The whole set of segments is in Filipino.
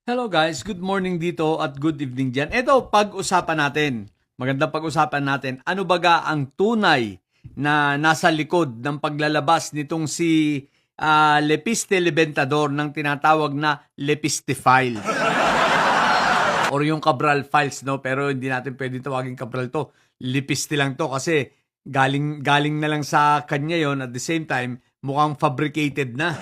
Hello guys, good morning dito at good evening dyan. Ito, pag-usapan natin. Magandang pag-usapan natin. Ano baga ang tunay na nasa likod ng paglalabas nitong si Lepiste Libentador ng tinatawag na Lepiste Files? Or yung Cabral Files, no? Pero hindi natin pwede tawagin Cabral to. Lepiste lang to kasi galing na lang sa kanya yon at the same time, mukhang fabricated na.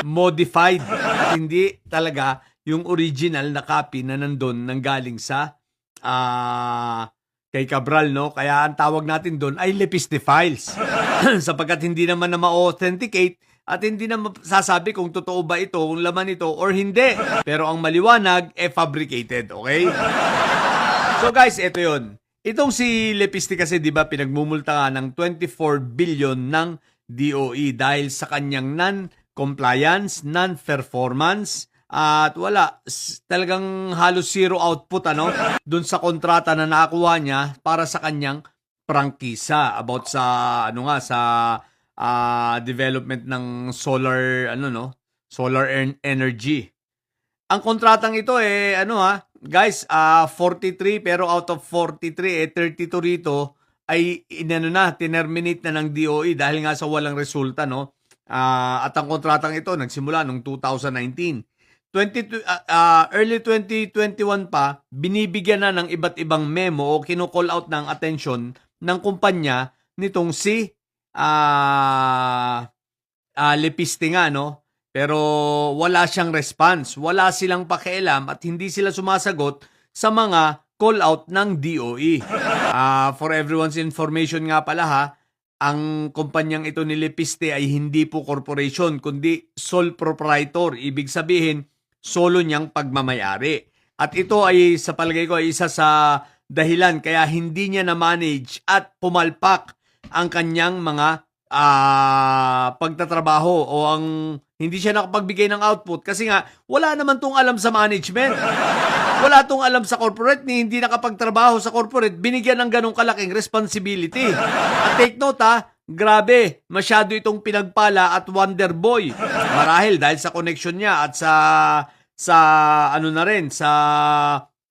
Modified. At hindi talaga yung original na copy na nandun nang galing sa kay Cabral, no? Kaya ang tawag natin doon ay Lepiste Files. Sapagkat hindi naman na ma-authenticate at hindi na sasabi kung totoo ba ito, kung laman ito or hindi. Pero ang maliwanag, fabricated, okay? So guys, ito yon. Itong si Lepiste kasi, di ba, pinagmumulta nga ng 24 billion ng DOE dahil sa kanyang non-compliance, non-performance, at wala, talagang halos zero output dun sa kontrata na nakakuha niya para sa kanyang prangkisa about sa sa development ng solar energy. Ang kontratang ito guys, 43 pero out of 43 32 rito ay tinerminate na ng DOE dahil nga sa walang resulta, no? At ang kontratang ito nagsimula noong 2019. Early 2021 pa, binibigyan na ng iba't ibang memo o kino-call out ng attention ng kumpanya nitong si Lepiste nga, no? Pero wala siyang response. Wala silang pakialam at hindi sila sumasagot sa mga call out ng DOE. For everyone's information nga pala ang kumpanyang ito ni Lepiste ay hindi po corporation kundi sole proprietor. Ibig sabihin, solo niyang pagmamayari. At ito ay sa palagay ko ay isa sa dahilan kaya hindi niya na-manage at pumalpak ang kanyang mga pagtatrabaho o ang hindi siya nakapagbigay ng output kasi nga wala naman tong alam sa management. Wala tong alam sa corporate ni hindi nakapagtrabaho sa corporate, binigyan ng ganong kalaking responsibility. At take note grabe, masyado itong pinagpala at wonder boy. Marahil dahil sa connection niya at sa sa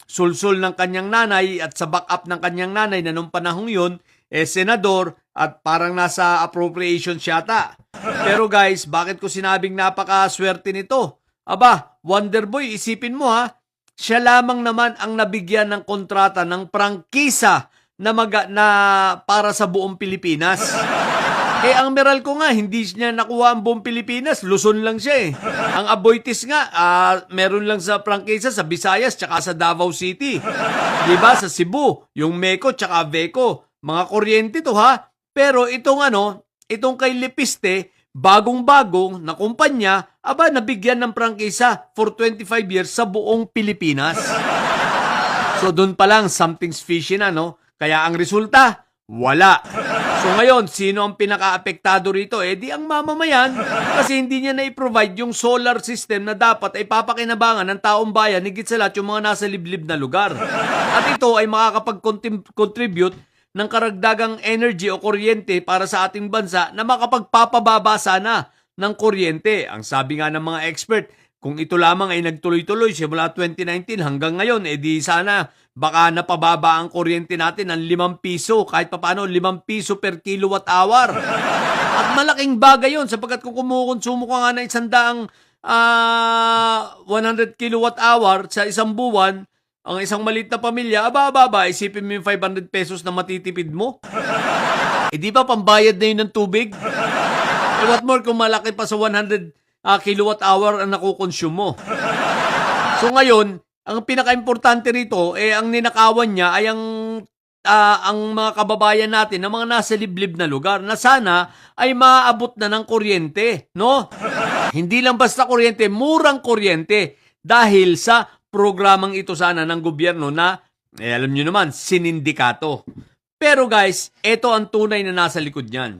sulsul ng kanyang nanay at sa backup ng kanyang nanay na nung panahong yun, senador at parang nasa appropriation yata. Pero guys, bakit ko sinabing napakaswerte nito? Aba, Wonderboy, isipin mo siya lamang naman ang nabigyan ng kontrata ng prangkisa na para sa buong Pilipinas. Ang Meralco nga, hindi niya nakuha ang buong Pilipinas. Luzon lang siya Ang Aboitiz nga, meron lang sa prangkisa sa Visayas tsaka sa Davao City. Diba? Sa Cebu, yung MECO tsaka VECO. Mga kuryente to Pero itong kay Lepiste, bagong-bagong na kumpanya, nabigyan ng prangkisa for 25 years sa buong Pilipinas. So doon pa lang, something's fishy na, no? Kaya ang resulta, wala. So ngayon, sino ang pinaka-apektado rito? Di ang mamamayan kasi hindi niya na-provide yung solar system na dapat ay papakinabangan ng taong bayan, higit sa lahat yung mga nasa liblib na lugar. At ito ay makakapag-contribute ng karagdagang energy o kuryente para sa ating bansa na makapagpapababa sana ng kuryente. Ang sabi nga ng mga expert, kung ito lamang ay nagtuloy-tuloy simula 2019 hanggang ngayon, di sana baka napababa ang kuryente natin ng 5 piso, kahit papaano 5 piso per kilowatt hour. At malaking bagay yon sapagkat kung kumukonsumo ka nga ng 100 kilowatt hour sa isang buwan, ang isang maliit na pamilya, isipin mo yung 500 pesos na matitipid mo. Di ba pambayad na yun ng tubig? What more kung malaki pa sa 100 kilowatt hour ang nakukonsume mo. So ngayon, ang pinaka-importante rito, ang ninakawan niya ay ang mga kababayan natin na mga nasa liblib na lugar na sana ay maaabot na ng kuryente, no? Hindi lang basta kuryente, murang kuryente dahil sa programang ito sana ng gobyerno na, alam nyo naman, sinindikato. Pero guys, ito ang tunay na nasa likod niyan.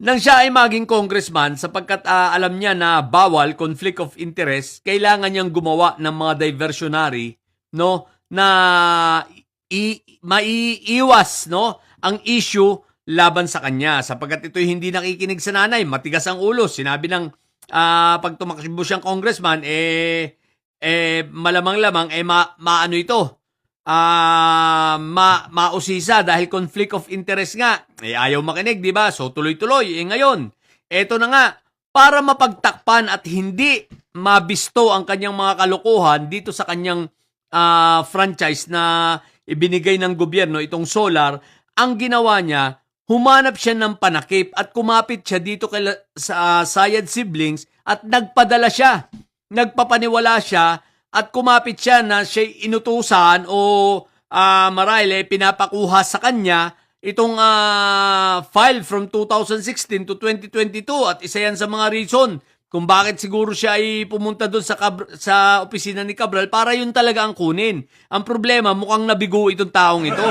Nang siya ay maging congressman, sapagkat alam niya na bawal, conflict of interest, kailangan niyang gumawa ng mga diversionary, no, na maiiwas, no, ang issue laban sa kanya. Sapagkat ito hindi nakikinig sa nanay, matigas ang ulo. Sinabi ng pag tumakbo siyang congressman, malamang-lamang, maano ito, mausisa dahil conflict of interest nga. Ayaw makinig, di ba? So, tuloy-tuloy. Ngayon, eto na nga, para mapagtakpan at hindi mabisto ang kanyang mga kalokohan dito sa kanyang franchise na ibinigay ng gobyerno, itong solar, ang ginawa niya, humanap siya ng panakip at kumapit siya dito sa Sayad siblings at nagpadala siya. Nagpapaniwala siya at kumapit siya na siya inutusan o marahil pinapakuha sa kanya itong file from 2016 to 2022 at isa yan sa mga reason kung bakit siguro siya ay pumunta doon sa opisina ni Cabral para yun talaga ang kunin. Ang problema, mukhang nabigo itong taong ito.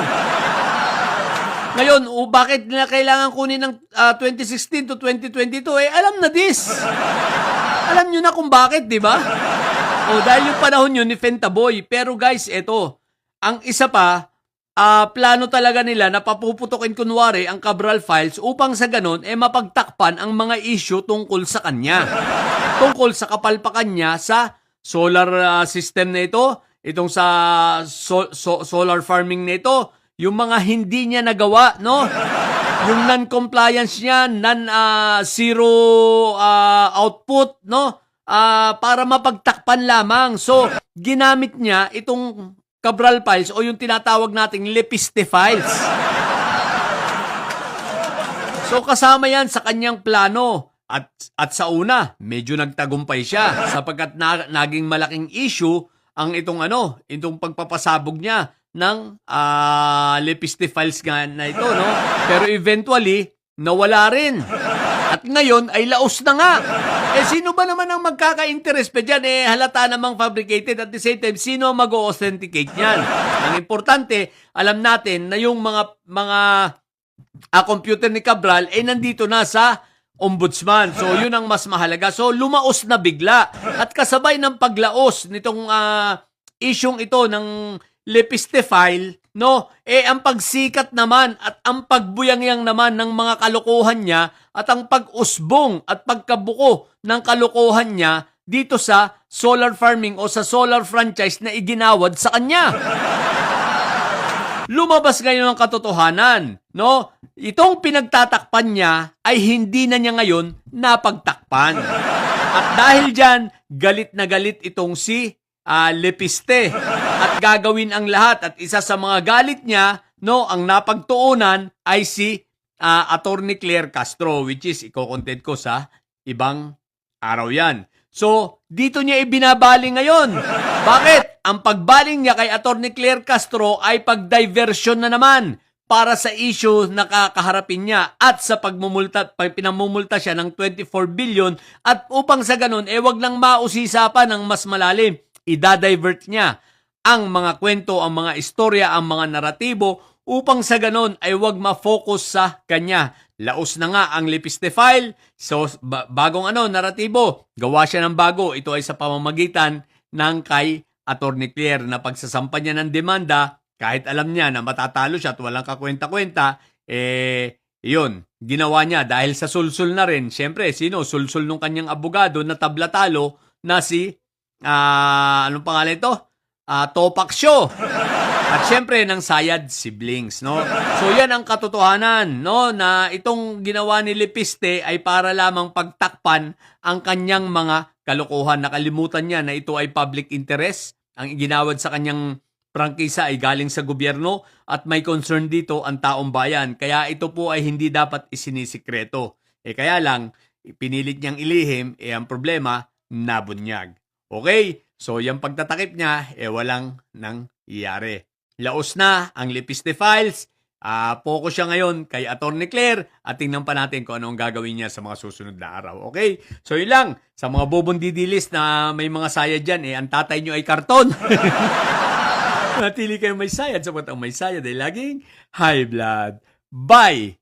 Ngayon, bakit nila kailangan kunin ng 2016 to 2022? Alam na this. Alam nyo na kung bakit, di ba? Dahil yung panahon yun ni Fentaboy. Pero guys, eto, ang isa pa, plano talaga nila na papuputukin kunwari ang Cabral files upang sa ganon, mapagtakpan ang mga issue tungkol sa kanya. Tungkol sa kapalpakan niya sa solar system na ito, itong sa solar farming na ito, yung mga hindi niya nagawa, no? Yung non-compliance niya, zero output, no? Para mapagtakpan lamang. So, ginamit niya itong Cabral files o yung tinatawag nating Lepiste files. So, kasama yan sa kanyang plano. At sa una, medyo nagtagumpay siya sapagkat naging malaking issue ang itong pagpapasabog niya ng Lepiste files nga na ito, no? Pero eventually, nawala rin. At ngayon ay laos na nga. Sino ba naman ang magkaka-interest pa dyan? Halata namang fabricated. At the same time, sino ang mag-authenticate niyan? Ang importante, alam natin na yung mga computer ni Cabral nandito na sa ombudsman. So, yun ang mas mahalaga. So, lumaos na bigla. At kasabay ng paglaos nitong isyong ito ng Lepiste file, no? Ang pagsikat naman at ang pagbuyangyang naman ng mga kalokohan niya at ang pag-usbong at pagkabuko ng kalokohan niya dito sa solar farming o sa solar franchise na iginawad sa kanya. Lumabas ngayon ang katotohanan, no? Itong pinagtatakpan niya ay hindi na niya ngayon napagtakpan. At dahil dyan, galit na galit itong si Lepiste at gagawin ang lahat at isa sa mga galit niya, no, ang napagtuunan ay si Attorney Claire Castro, which is iko-content ko sa ibang araw yan. So, dito niya ibinabaling ngayon. Bakit? Ang pagbaling niya kay Attorney Claire Castro ay pag-diversion na naman para sa issue na kakaharapin niya at sa pinamumulta siya ng 24 billion at upang sa ganun, wag lang mausisa pa ng mas malalim. Ida-divert niya ang mga kwento, ang mga istorya, ang mga naratibo upang sa ganon ay wag ma-focus sa kanya. Laos na nga ang Lepiste file. So, bagong naratibo. Gawa siya ng bago. Ito ay sa pamamagitan ng kay Attorney Claire na pagsasampa niya ng demanda, kahit alam niya na matatalo siya at walang kakwenta-kwenta, yun, ginawa niya dahil sa sulsul na rin. Siyempre, sino? Sulsul nung kanyang abogado na tablatalo na si anong pangalan ito? Topak Show. At syempre ng Sayad siblings, no? So yan ang katotohanan, no, na itong ginawa ni Lepiste ay para lamang pagtakpan ang kanyang mga kalokohan. Nakalimutan niya na ito ay public interest. Ang iginawad sa kanyang prangkisa ay galing sa gobyerno at may concern dito ang taong bayan. Kaya ito po ay hindi dapat isinisikreto. Kaya lang, pinilit niyang ilihim, ang problema, nabunyag. Okay? So, yung pagtatakip niya, walang nangyayari. Laos na ang Lepiste files. Focus siya ngayon kay Attorney Claire at tingnan pa natin kung ano ang gagawin niya sa mga susunod na araw. Okay? So, yun lang. Sa mga bobong didilis na may mga sayad dyan, ang tatay nyo ay karton. Natili kayong may sayad sapat ang may sayad ay laging high blood. Bye!